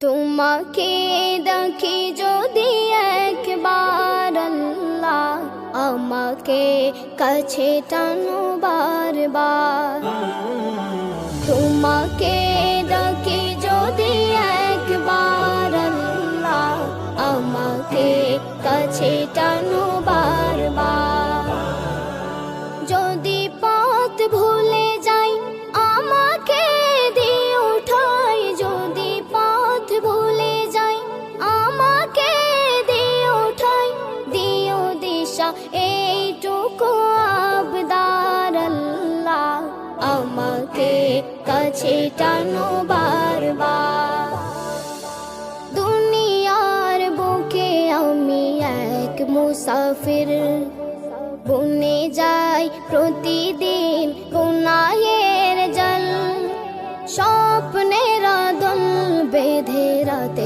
তোমাকে দেখি যদি একবার আল্লাহ, আমাকে কাছে টানো বারবার। তোমাকে দেখি যদি একবার আল্লাহ, আমাকে কাছে টানো বারবার। যদি পথ ভুলে যাই আমাকে দিও ঠাই, যদি পথ ভুলে যাই আমাকে দিও ঠাই, দিও দিশা এইটুকু আবদার আল্লাহ, আমাকে কাছে টানো বারবার। দুনিয়ার বুকে আমি এক মুসাফির, বনে যাই প্রতিদিন গুনাহের জল, স্বপ্নের দল বেঁধে রাতে